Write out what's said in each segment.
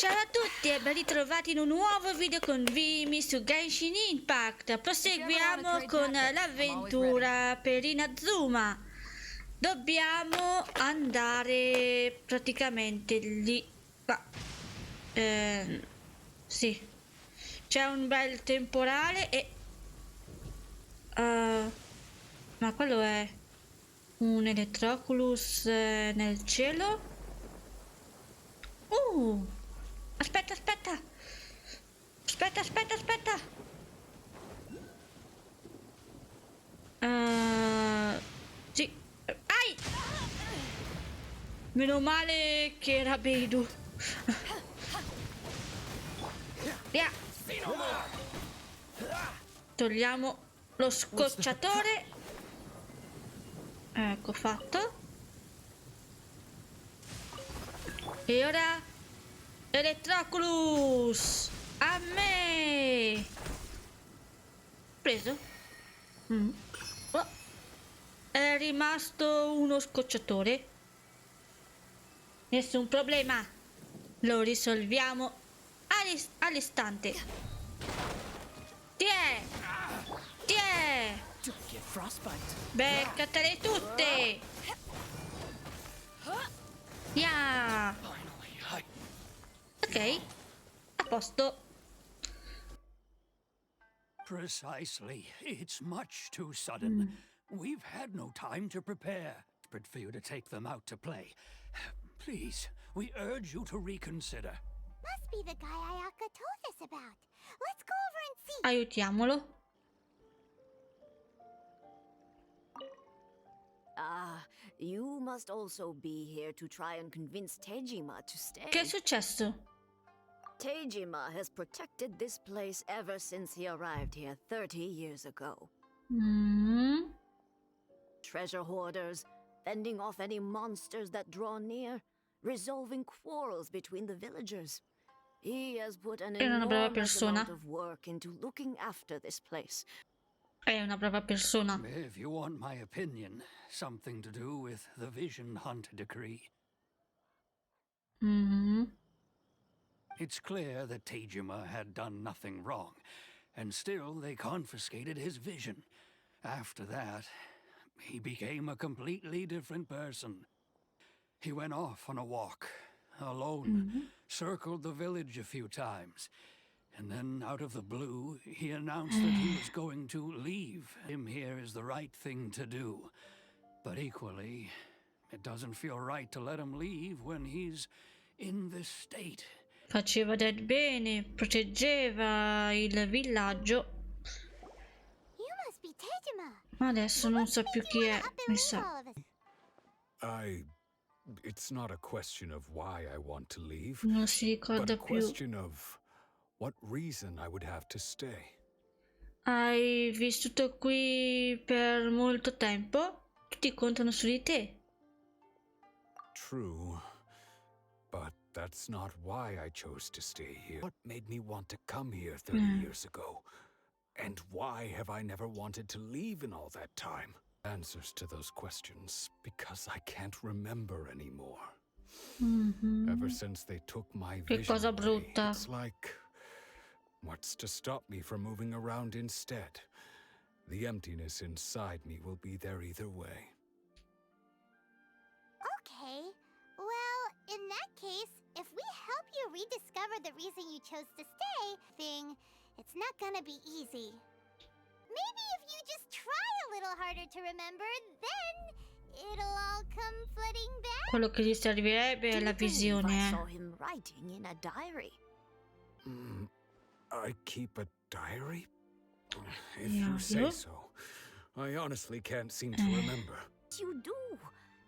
Ciao a tutti e ben ritrovati in un nuovo video con Vimi su Genshin Impact. Proseguiamo con l'avventura per Inazuma. Dobbiamo andare praticamente lì. Qua. Sì. C'è un bel temporale e... ma quello è un Electroculus nel cielo? Aspetta. Sì. Ai! Meno male che era Beidou. Via. Togliamo lo scocciatore. Ecco fatto. E ora Electroculus a me. Preso. Oh. È rimasto uno scocciatore. Nessun problema, lo risolviamo all'istante. Tiè. Beccatele tutte. Yeah. Ok, a posto. Precisely. It's much too sudden. We've had no time to prepare. But for you to take them out to play. Please, we urge you to reconsider. Must be the guy Ayaka told us about. Let's go over and see. Aiutiamolo. You must also be here to try and convince Tejima to stay. Che è successo? Tejima has protected this place ever since he arrived here 30 years ago. Treasure hoarders, fending off any monsters that draw near, resolving quarrels between the villagers. He has put an enormous amount of work into looking after this place. È una brava persona. If you want my opinion, something to do with the Vision Hunt decree. It's clear that Tejima had done nothing wrong, and still they confiscated his vision. After that, he became a completely different person. He went off on a walk, alone, circled the village a few times, and then out of the blue, he announced that he was going to leave. Him here is the right thing to do. But equally, it doesn't feel right to let him leave when he's in this state. Faceva del bene, proteggeva il villaggio. You must be Tejima. Ma adesso non so più chi è, mi sa. It's not a question of why I want to leave, Non si but a ricorda più. question of what reason I would have to stay. Hai vissuto qui per molto tempo? Tutti contano su di te. True, but that's not why I chose to stay here. What made me want to come here 30 years ago? And why have I never wanted to leave in all that time? Answers to those questions, because I can't remember anymore. Ever since they took my Che vision cosa away, brutta. it's like, what's to stop me from moving around instead? The emptiness inside me will be there either way. Okay. Well, in that case, if we help you rediscover the reason you chose to stay, it's not gonna be easy. Maybe if you just try a little harder to remember, then it'll all come flooding back. Quello che gli servirebbe è la visione. I saw him writing in a diary. I keep a diary? If you say so. I honestly can't seem to remember. You do.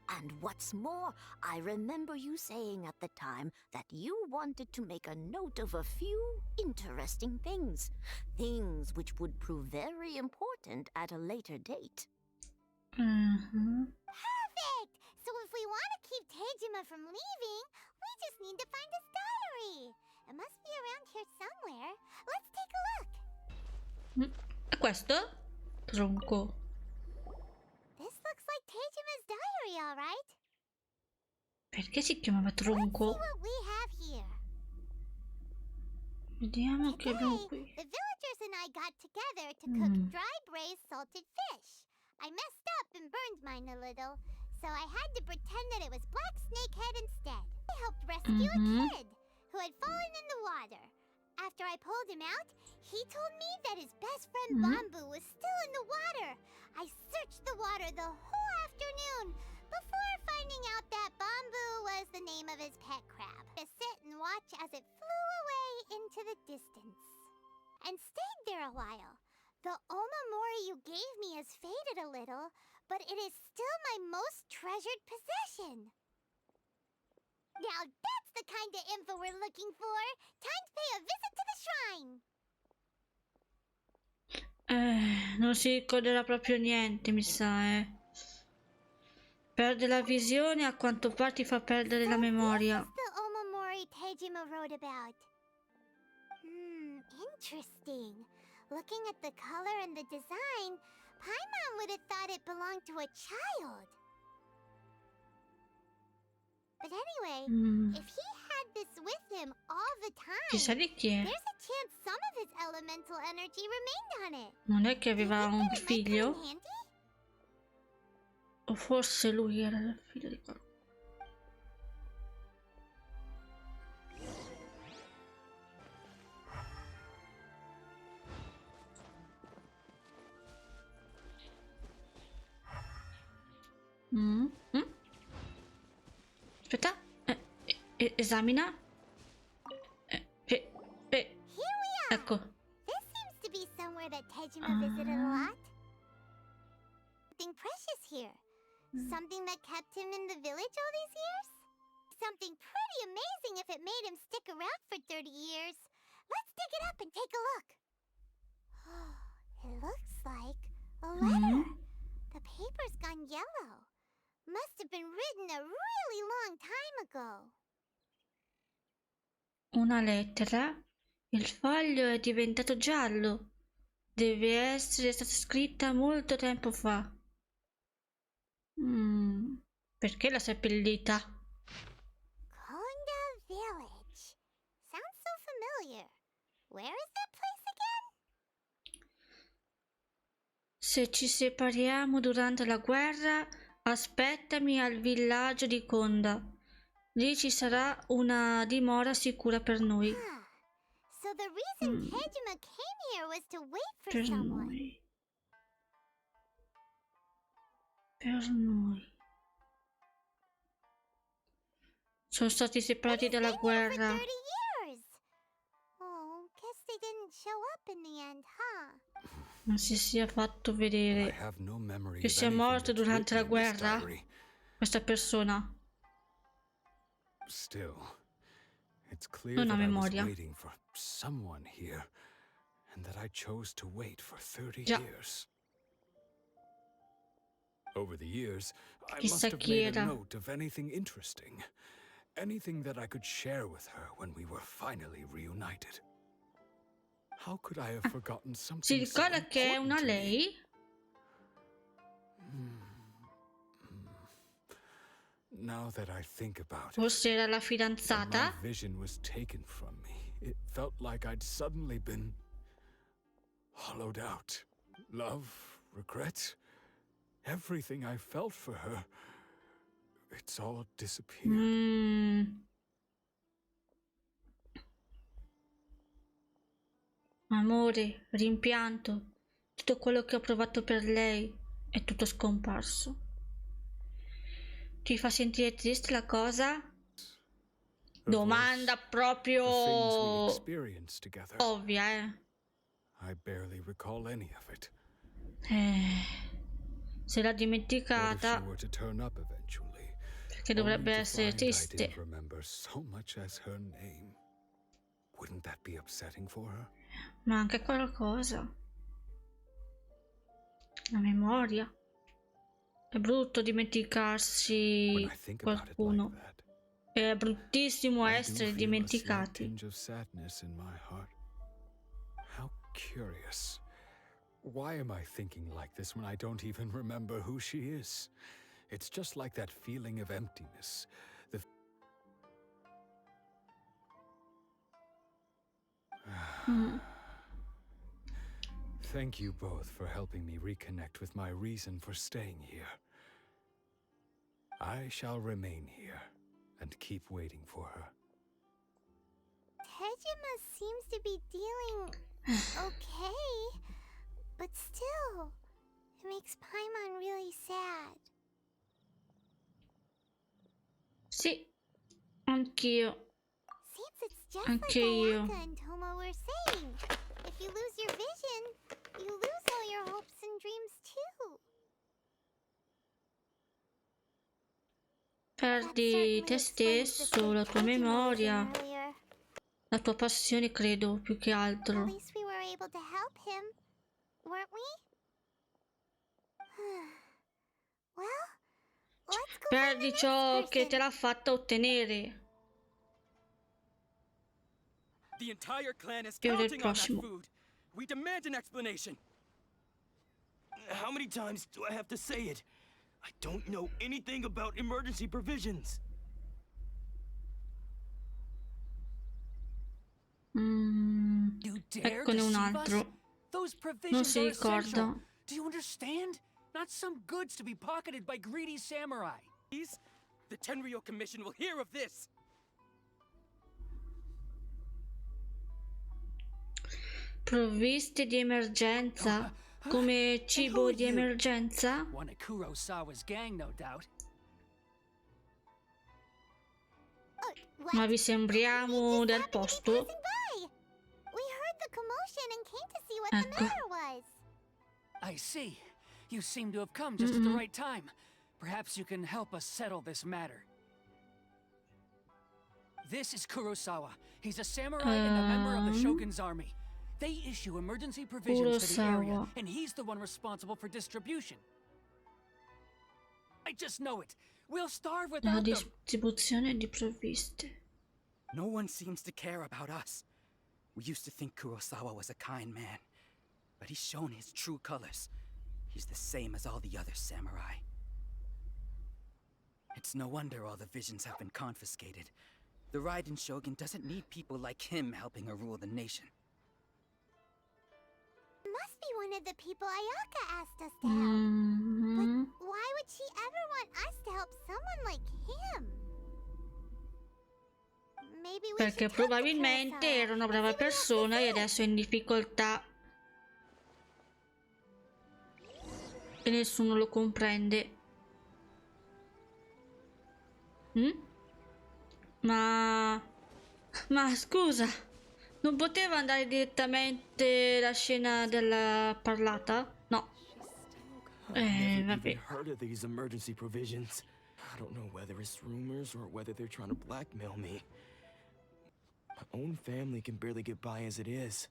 And what's more, I remember you saying at the time that you wanted to make a note of a few interesting things. Things which would prove very important at a later date. Perfect! So if we want to keep Tejima from leaving, we just need to find his diary. It must be around here somewhere. Let's take a look. E questo? Tronco. This looks like Tejima's diary, all right. Perché si chiamava Let's see tronco? what we have here. Vediamo che abbiamo Today, qui. the villagers and I got together to cook dry braised salted fish. I messed up and burned mine a little, so I had to pretend that it was Black Snakehead instead. I helped rescue a kid who had fallen in the water. After I pulled him out, he told me that his best friend Bamboo was still in the water. I searched the water the whole afternoon before finding out that Bamboo was the name of his pet crab. To sit and watch as it flew away into the distance. And stayed there a while. The omamori you gave me has faded a little, but it is still my most treasured possession. Now that's the kind of info we're looking for. Time to pay a visit to the shrine. Non si ricorderà proprio niente, mi sa, Perde la visione, a quanto pare ti fa perdere la memoria. This is the omamori Tejima wrote about. Interesting. Looking at the color and the design, Paimon would have thought it belonged to a child. But anyway, if he had this with him all the Chissà time, di chi è. there's a chance some of his elemental energy remained on it. Non è che Do you aveva think un that it might come in figlio? handy? O forse lui era il figlio di qualcuno. Aspetta. Esamina. Here we are. Ecco. This seems to be somewhere that Tejima visited a lot. Something precious here. Something that kept him in the village all these years? Something pretty amazing if it made him stick around for 30 years. Let's dig it up and take a look. It looks like a letter. The paper's gone yellow. Must have been written a really long time ago. Una lettera. Il foglio è diventato giallo. Deve essere stata scritta molto tempo fa. Perché l'ha seppellita? Konda Village. Sounds so familiar. Where is that place again? Se ci separiamo durante la guerra, aspettami al villaggio di Konda. Lì ci sarà una dimora sicura per noi. So the reason Tejima came here was to wait for Per someone. noi. Per noi. Sono stati separati dalla Been here for guerra. 30 years. Oh, guess they didn't show up in the end, huh? Non si sia fatto I vedere have no memory che of sia anything morto that's durante la written in this guerra. diary. Questa persona. Still, it's clear Non ha that I was memoria. waiting for someone here, and that I chose to wait for 30 Già. years. Over the years, I Chissà must have chi made a era. note of anything interesting, anything that I could share with her when we were finally reunited. How could I have forgotten Si something so ricorda che è una important to me? lei? Now that I think about it, Forse era la when my fidanzata? vision was taken from me, it felt like I'd suddenly been hollowed out. Love, regret, everything I felt for her, it's all disappeared. Amore, rimpianto, tutto quello che ho provato per lei è tutto scomparso. Ti fa sentire triste la cosa? Domanda The things we proprio experienced together, ovvia, I barely recall any of it. Se l'ha What if she dimenticata, were to turn up eventually? perché only dovrebbe to essere find I didn't triste. remember so much as her name. Wouldn't that be upsetting for her? Manca qualcosa. La memoria. È brutto When dimenticarsi I think about it like qualcuno. that, È bruttissimo I do essere feel a slight dimenticati. tinge of sadness in my heart. How curious. Why am I thinking like this when I don't even remember who she is? It's just like that feeling of emptiness. Thank you both for helping me reconnect with my reason for staying here. I shall remain here and keep waiting for her. Tejima seems to be dealing okay, but still, it makes Paimon really sad. Sì, anch'io. Seems it's just Anche like io. Ayaka and Thoma were saying. If you lose your vision, you lose all your hopes and dreams too. Perdi te stesso, la tua memoria, la tua passione, credo, più che At altro. least we were able to help him, weren't we? Well, let's go find the Perdi next ciò che te person. l'ha fatta ottenere. The entire clan is Io del counting on that prossimo. food. We demand an explanation. How many times do I have to say it? I don't know anything about emergency provisions. You dare Eccone un deceive us? altro. Those Non provisions si are essential. ricorda. Do you understand? Not some goods to be pocketed by greedy samurai. Please? The Tenryou Commission will hear of this. Provviste di emergenza? Come cibo di emergenza? One of Kurosawa's gang, no doubt. What? Ma vi sembriamo We just del happened to be posto? passing by. We heard the commotion and came to see what the Ecco. matter was. I see. You seem to have come just at the right time. Perhaps you can help us settle this matter. This is Kurosawa. He's a samurai and a member of the Shogun's army. They issue emergency provisions for the area, Kurosawa. and he's the one responsible for distribution. I just know it. We'll starve La without them. distribuzione di provviste. No one seems to care about us. We used to think Kurosawa was a kind man, but he's shown his true colors. He's the same as all the other samurai. It's no wonder all the visions have been confiscated. The Raiden Shogun doesn't need people like him helping her rule the nation. Must be one of the people Ayaka asked us to help. But why would she ever want us to help someone like him? Maybe we Perché should talk to probabilmente Kurosawa era una and brava see what he has to persona e say. adesso è in difficoltà. E nessuno lo comprende. Ma scusa, non poteva andare direttamente la scena della parlata? No. Never Vabbè. even heard of these emergency provisions. I don't know whether it's rumors or whether they're trying to blackmail me. My own family can barely get by as it is.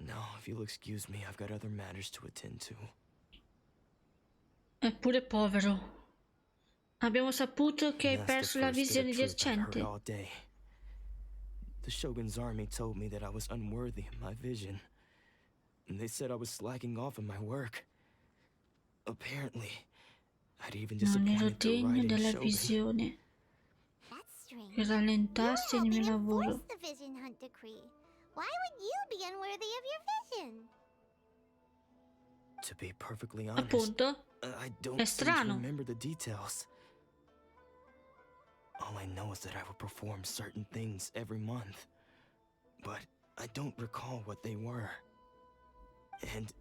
Now, if you'll excuse me, I've got other matters to attend to. Eppure povero. Abbiamo saputo che hai And that's perso the la first bit visione of di truth I've heard recente. all day. The Shogun's army told me that I was unworthy of my vision. And they said I was slacking off in my work. Apparently, I'd even Non ero disappointed the degno Raiden della Shogun. visione. That's strange. Che rallentassi You're il mio helping lavoro. enforce the vision hunt decree. Why would you be unworthy of your vision? To be perfectly honest, Appunto. I don't È seem to strano. remember the details. All I know is that I would perform certain things every month, but I don't recall what they were. And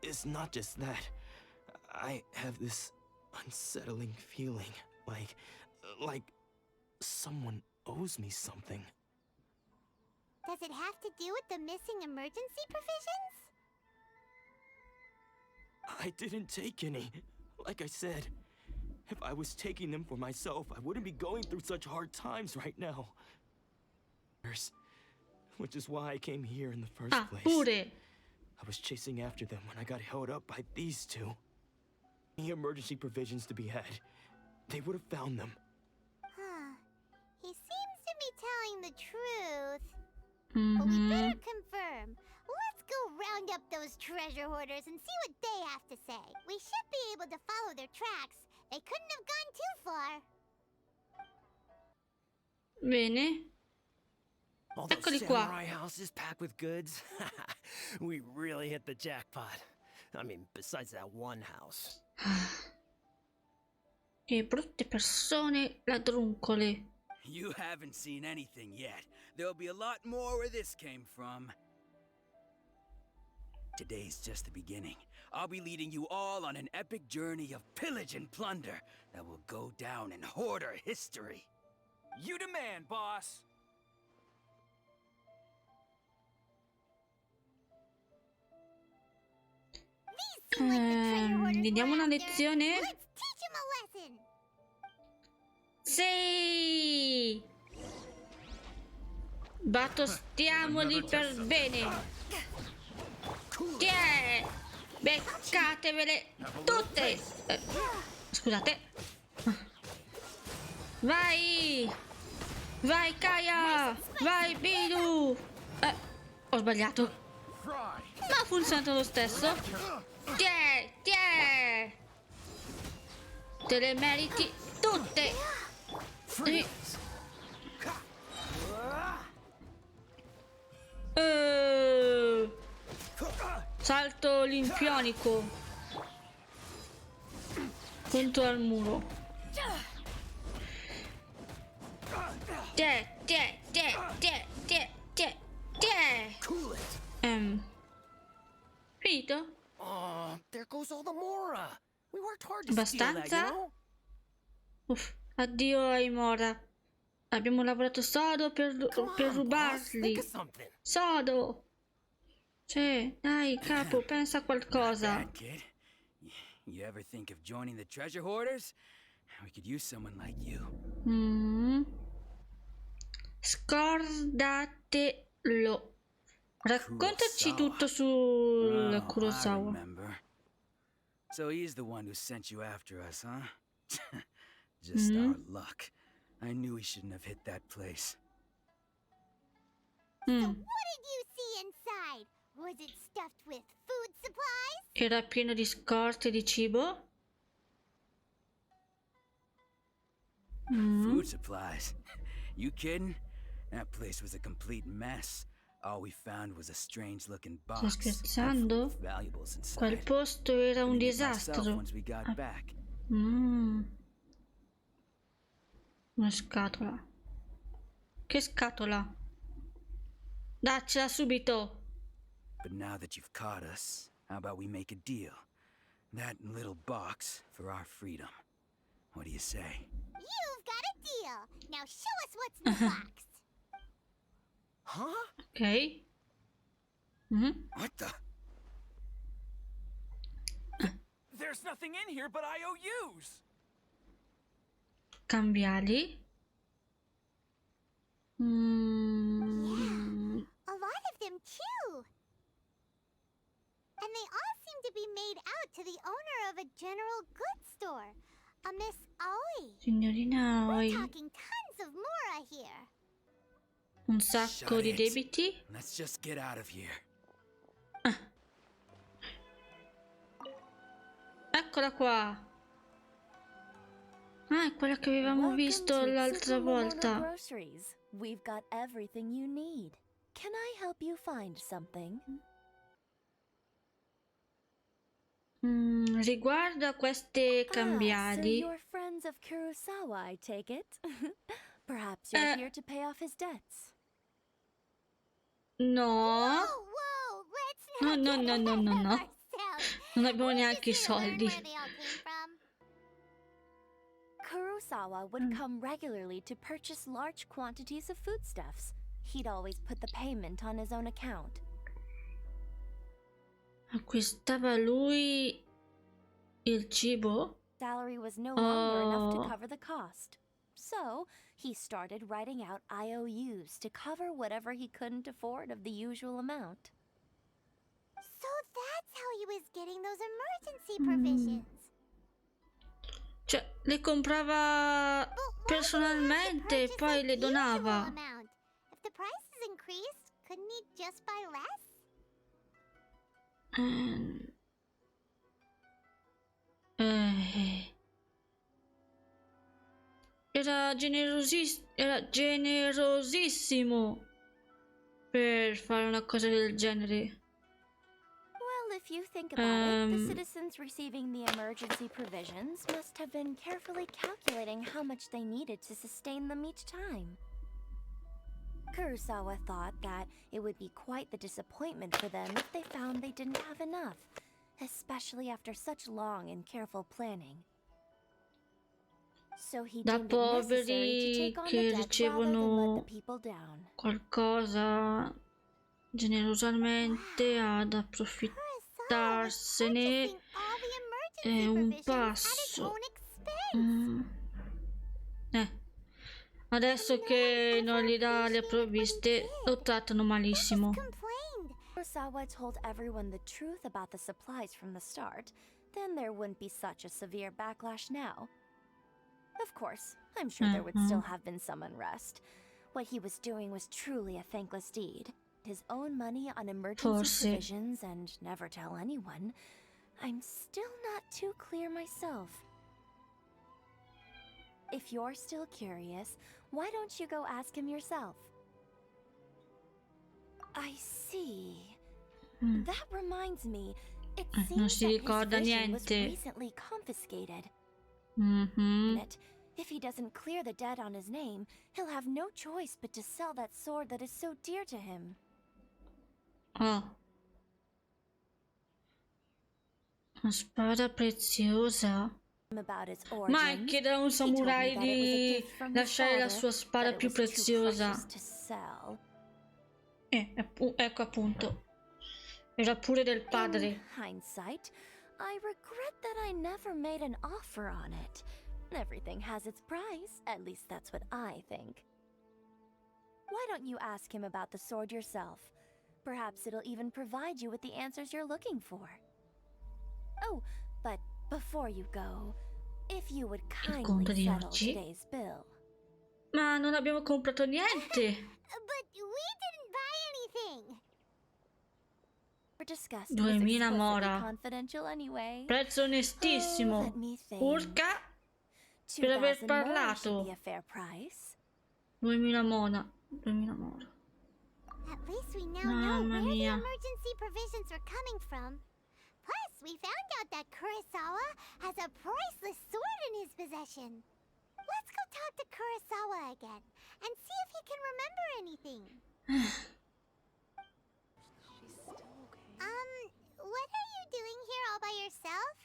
it's not just that. I have this unsettling feeling, like someone owes me something. Does it have to do with the missing emergency provisions? I didn't take any. Like I said, if I was taking them for myself, I wouldn't be going through such hard times right now. Which is why I came here in the first Ah, place. pure. I was chasing after them when I got held up by these two. Any emergency provisions to be had, they would have found them. Huh. He seems to be telling the truth. But we better confirm. Let's go round up those treasure hoarders and see what they have to say. We should be able to follow their tracks. They couldn't have gone too far. Bene. All those Eccoli qua. samurai houses packed with goods. We really hit the jackpot. I mean, besides that one house. Che brutte persone ladruncole. You haven't seen anything yet. There'll be a lot more where this came from. Today's just the beginning. I'll be leading you all on an epic journey of pillage and plunder that will go down in hoarder history. You demand, boss. These seem like the treasure hoarders Gli diamo we're una after. lezione? Let's teach him a lesson. Sì! Battostiamoli per bene. Tiè! Beccatevele tutte! Scusate. Vai! Vai Kaya! Vai Bilu! Ho sbagliato. Ma ha funzionato lo stesso. Tiè! Tiè! Te le meriti tutte! Salto linfionico contro al muro. Tiè, tiè, tiè, tiè, tiè, tiè, tiè. Finito? Oh, there goes all the Mora. We worked hard to steal that, you Abbastanza? know? Uff, addio ai Mora. Abbiamo lavorato sodo per Come on, boss. rubarli. Think of something. Sodo. Cioè, dai, capo, pensa a qualcosa. Bad kid. You ever think of joining the treasure hoarders? We could use someone like you. Scordatelo. Raccontaci tutto sul Oh, I Kurosawa. remember. So he's the one who sent you after us, huh? Just our luck. I knew we shouldn't have hit that place. So what did you see inside? Was it stuffed with food supplies? Era pieno di scorte di cibo. Food supplies. You kidding? That place was a complete mess. All we found was a strange-looking box. Sto scherzando? full of valuables inside. Quel posto era un Cleaned it myself disastro. once we got back. Una scatola. Che scatola? Daccela subito. But now that you've caught us, how about we make a deal? That little box for our freedom. What do you say? You've got a deal. Now show us what's in the box. Huh? Ok. What the? There's nothing in here but IOUs. Cambiali. A lot of them too. And they all seem to be made out to the owner of a general goods store, a Miss Aoi. Signorina We're Oi. talking tons of Mora here. Un sacco Shut di it. debiti. Let's just get out of here. Eccola qua. Ah, è quella che avevamo visto l'altra volta. Groceries. We've got everything you need. Can I help you find something? Riguardo a queste So cambiali. you're friends of Kurosawa, I take it? Perhaps you're here to pay off his debts. No. Whoa, whoa, let's No, not no, get no, no, ahead no, of no. ourselves. Non abbiamo We're neanche i just here to learn soldi. where they all came from. Kurosawa would come regularly to purchase large quantities of foodstuffs. He'd always put the payment on his own account. Acquistava lui il cibo? Salary was no longer enough Oh. to cover the cost. So, he started writing out IOUs to cover whatever he couldn't afford of the usual amount. So that's how he was getting those emergency provisions. Cioè, le comprava But why did he have to personalmente e purchase poi the le usual donava. amount? If the prices increased, couldn't he just buy less? Era generosissimo. per fare una cosa del genere? Well, if you think about it, the citizens receiving the emergency provisions must have been carefully calculating how much they needed to sustain them each time. Kurosawa thought that it would be quite the disappointment for them if they found they didn't have enough, especially after such long and careful planning. So he Da deemed it necessary to poveri take on the che debt rather than let ricevono the people down. qualcosa generosamente ad Kurosawa was approfittarsene purchasing all the è emergency un provisions at his passo. own expense. Adesso che non gli dà le provviste lo trattano malissimo. Complained. Kurosawa told everyone the truth about the supplies from the start, then there wouldn't be such a severe backlash now. Of course, I'm sure there would still have been some unrest. What he was doing was truly a thankless deed. His own money on emergency provisions and never tell anyone. I'm still not too clear myself. If you're still curious, why don't you go ask him yourself? I see. That reminds me. It Non seems si that ricorda his vision was niente. recently confiscated. Mhm. If he doesn't clear the debt on his name, he'll have no choice but to sell that sword that is so dear to him. Oh. Una spada preziosa. About its Mai origins, chiedere a un he told me samurai that it was a di gift from his lasciare la father, sua spada but it più was too preziosa. precious to sell. Ecco appunto. Era pure del In padre. hindsight, I regret that I never made an offer on it. Everything has its price, at least that's what I think. Why don't you ask him about the sword yourself? Perhaps it'll even provide you with the answers you're looking for. Oh, but before you go, if you would conto kindly di settle oggi? today's bill. Ma non abbiamo comprato niente. But we didn't buy anything. We're discussing 2000 explicitly mora. confidential anyway. Prezzo onestissimo. Let me think. Urca per aver 2,000 more should parlato. be a fair price. 2000 mona. 2000 mora. At least we now know Mamma where the mia. emergency provisions are coming from. Plus, we found out that Kurosawa has a priceless sword in his possession. Let's go talk to Kurosawa again and see if he can remember anything. What are you doing here all by yourself?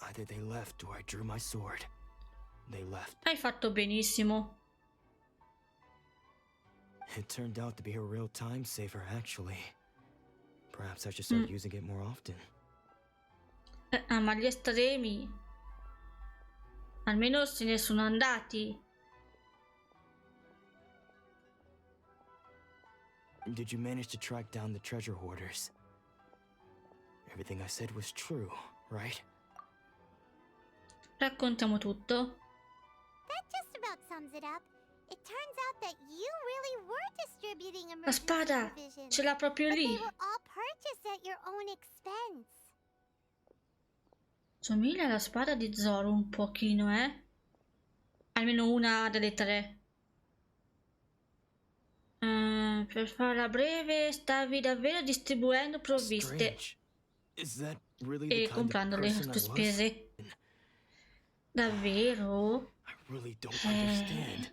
Either they left or I drew my sword. They left. Hai fatto benissimo. It turned out to be a real time saver, actually. Perhaps I should start using it more often. Ma gli estremi. Almeno se ne sono andati. Did you manage to track down the treasure hoarders? Everything I said was true, right? Raccontiamo tutto. That just about sums it up. It turns out that you really were distributing La emergency spada provisions. ce l'ha proprio But lì. they were all purchased at your own expense. Somiglia alla spada di Zoro un pochino, eh? Almeno una delle tre. Per farla breve, stavi davvero distribuendo provviste Strange. Is that really the e kind of comprando le person tue I was? spese. Davvero? I really don't understand.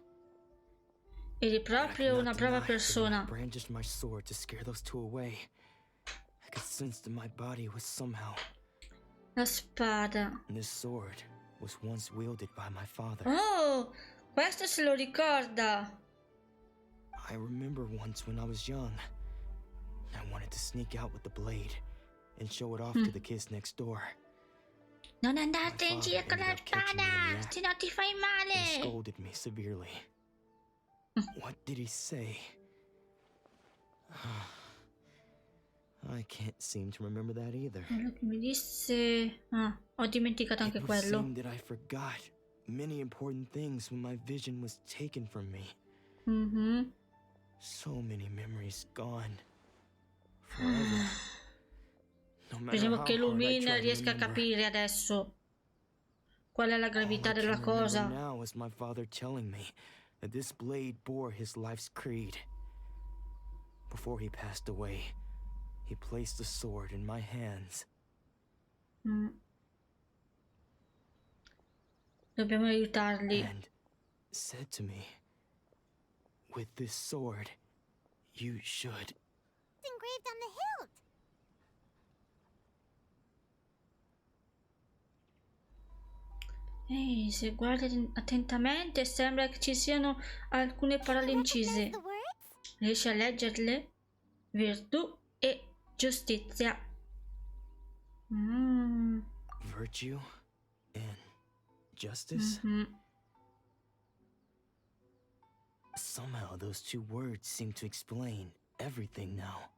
Eri But I proprio cannot una brava deny that when I persona. brandished my sword to scare those two away, I could sense that my body was somehow. La spada. This sword was once wielded by my father. Oh, questo se lo ricorda. I remember once when I was young, I wanted to sneak out with the blade and show it off to the kids next door. Non andate in My giro father con la ended up catching me in spada, the act se no ti fai and male. scolded me severely. What did he say? I can't seem to remember that either. Quello che mi disse... Ah, ho dimenticato anche It would quello. seem that I forgot many important things when my vision was taken from me. Mhm. So many memories gone. Forever. No matter Speriamo how che hard I Lumine try to riesca a remember, capire adesso qual è la all gravità I della can remember cosa. now is my father telling me that this blade bore his life's creed. Before he passed away, he placed the sword in my hands. Dobbiamo aiutarli. And said to me, with this sword, you should. It's engraved on the hilt. Ehi, se guardi attentamente sembra che ci siano alcune parole incise. The words? Riesci a leggerle? Virtù e giustizia. Virtue and justice? Somehow those two words seem to explain everything now.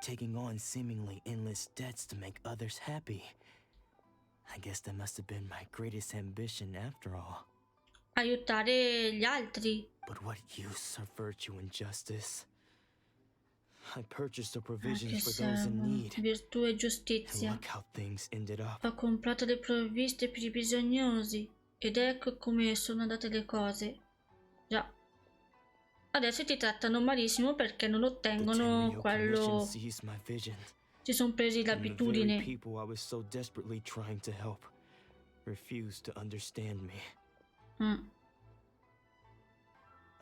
Taking on seemingly endless debts to make others happy. I guess that must have been my greatest ambition after all. Aiutare gli altri. But what use are virtue and justice? I purchased the provisions for those in need. Virtù e And giustizia. look how things ended up. Ho comprato le provviste per i bisognosi. Ed ecco come sono andate le cose. Già. Adesso ti trattano malissimo perché non The ottengono Tenryo quello. Commission seized my vision. Si sono presi And the very l'abitudine. people I was so desperately trying to help refused to understand me.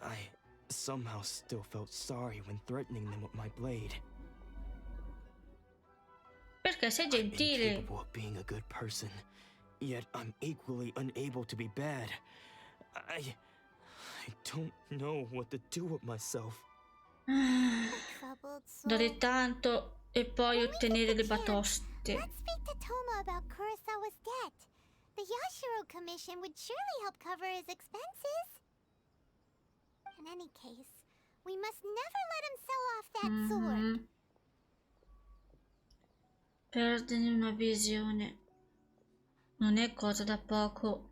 I somehow still felt sorry when threatening them with my blade. Perché sei I'm gentile. incapable of being a good person, yet I'm equally unable to be bad. I don't know what to do with myself. Troubled soul. Dare tanto e poi ottenere le batoste. Let's speak to Thoma about Kurosawa's debt. The Yashiro Commission would surely help cover his expenses. In any case, we must never let him sell off that sword. Perdere una visione. Non è cosa da poco.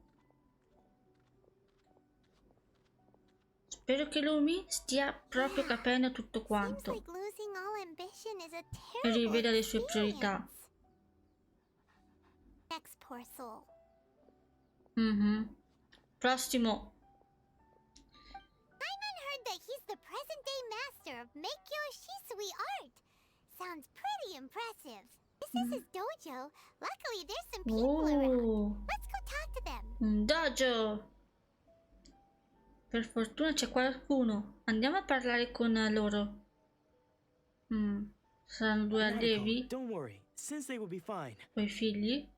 Spero che Lumine stia proprio capendo tutto Seems quanto like losing all ambition is a e terrible riveda le sue priorità. experience. Next poor soul. Prossimo. Simon heard that he's the present-day master of mekkyo shisui art. Sounds pretty impressive. This is his dojo. Luckily, there's some people around. Let's go talk to them. Un dojo. Per fortuna c'è qualcuno. Andiamo a parlare con loro. Saranno due allievi? Don't worry, Sensei will be fine. Tuoi figli?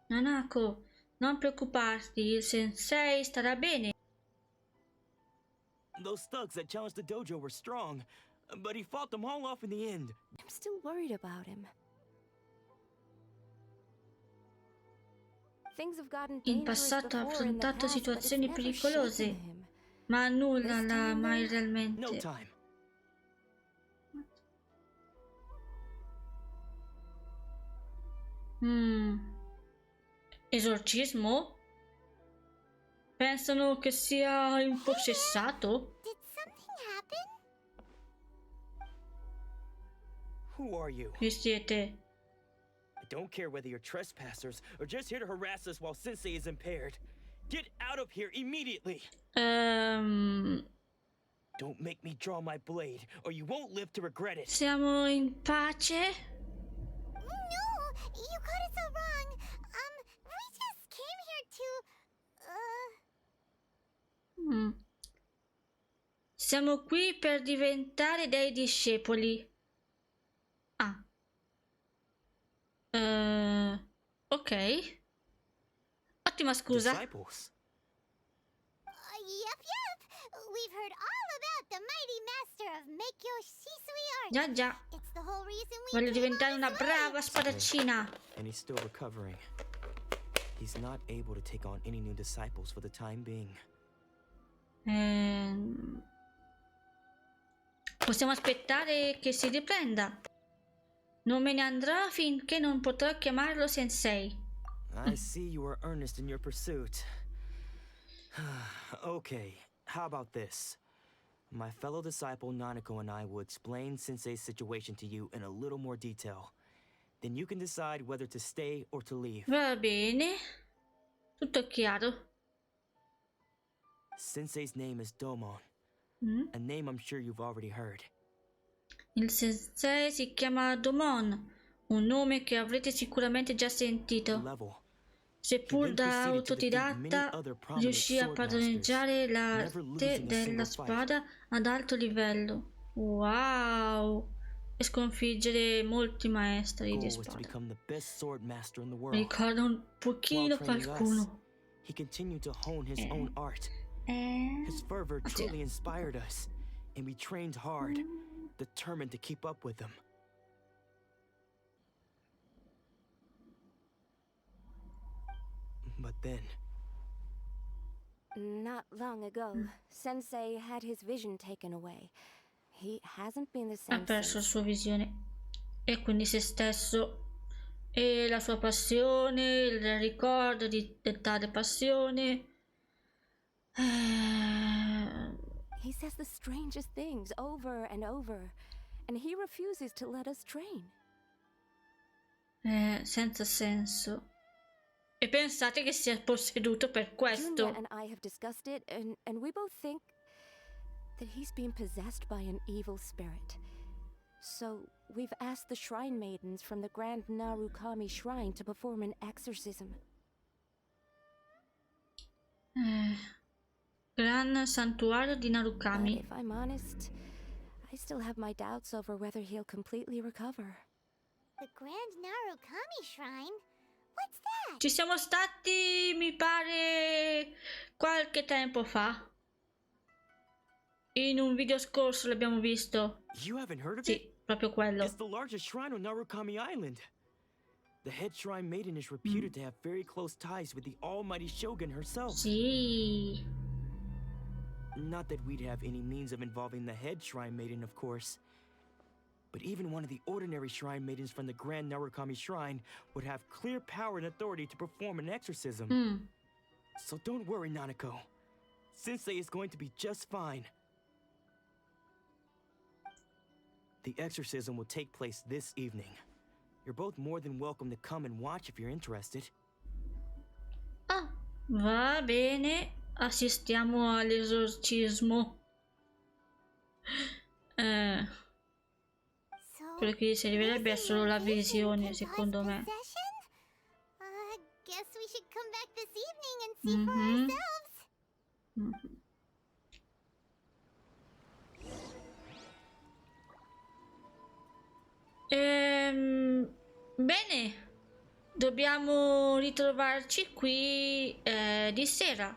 Nanako, non preoccuparti, il sensei starà bene. Those thugs that challenged the dojo were strong, but he fought them all off in the end. I'm still worried about him. Things have gotten In dangerous passato ha before in the affrontato past, but it's situazioni never pericolose, shaken him. ma nulla This l'ha time, mai though? realmente. No time. Esorcismo? Pensano che sia impossessato? Did something happen? Who are you? Chi siete? I don't care whether you're trespassers or just here to harass us while Sensei is impaired. Get out of here immediately! Don't make me draw my blade, or you won't live to regret it. Siamo in pace? No, you got it so wrong. We just came here to, Siamo qui per diventare dei discepoli. Ok. Ottima scusa. Disciples. Yep. We've heard all about the mighty master of mekkyo shisui art. Già. It's the whole reason we Voglio came diventare all una this way. brava spadaccina. And he's still recovering. He's not able to take on any new disciples for the time being. Possiamo aspettare che si riprenda. Non me ne andrò finché non potrò chiamarlo sensei. I see you are earnest in your pursuit. Okay, how about this? My fellow disciple Nanako and I will explain Sensei's situation to you in a little more detail. Then you can decide whether to stay or to leave. Va bene. Tutto chiaro. Sensei's name is Domon. A name I'm sure you've already heard. Il sensei si chiama Domon, un nome che avrete sicuramente già sentito. Level. Seppur da autodidatta, riuscì a padroneggiare l'arte della spada ad alto livello. Wow! E sconfiggere molti maestri di spada. Mi ricorda un pochino qualcuno. He continued to hone his own art. His fervor truly inspired us, and we trained hard, determined to keep up with him. But then... Not long ago, Sensei had his vision taken away. He hasn't been the Ha same perso la since. sua visione e quindi se stesso e la sua passione, il ricordo di tale passione. He says the strangest things over and over, and he refuses to let us train. Senza senso. E pensate che sia posseduto per questo. Junya and I have discussed it, and we both think that he's being possessed by an evil spirit. So we've asked the shrine maidens from the Grand Narukami Shrine to perform an exorcism. Gran santuario di But Narukami. if I'm honest, I still have my doubts over whether he'll completely recover. The Grand Narukami Shrine? What's that? Ci siamo stati, mi pare, qualche tempo fa. In un video scorso l'abbiamo visto. You haven't heard of Sì, it? proprio quello. It's the largest shrine on Narukami Island. The head shrine maiden is reputed to have very close ties with the almighty shogun herself. Sì. Not that we'd have any means of involving the head shrine maiden, of course. But even one of the ordinary shrine maidens from the Grand Narukami Shrine would have clear power and authority to perform an exorcism. So don't worry, Nanako. Sensei is going to be just fine. The exorcism will take place this evening. You're both more than welcome to come and watch if you're interested. Ah, va bene. Assistiamo all'esorcismo. Quello che si rivelerebbe è solo la visione, secondo me. Guess we should come back this evening and see for ourselves. Bene, dobbiamo ritrovarci qui di sera.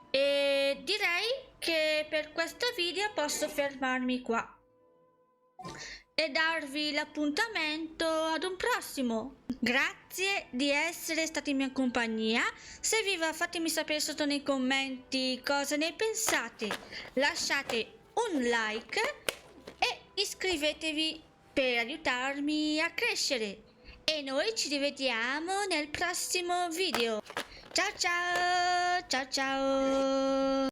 E direi che per questo video posso fermarmi qua e darvi l'appuntamento ad un prossimo. Grazie di essere stati in mia compagnia. Se vi va, fatemi sapere sotto nei commenti cosa ne pensate. Lasciate un like e iscrivetevi per aiutarmi a crescere. E noi ci rivediamo nel prossimo video. Ciao ciao! Ciao ciao!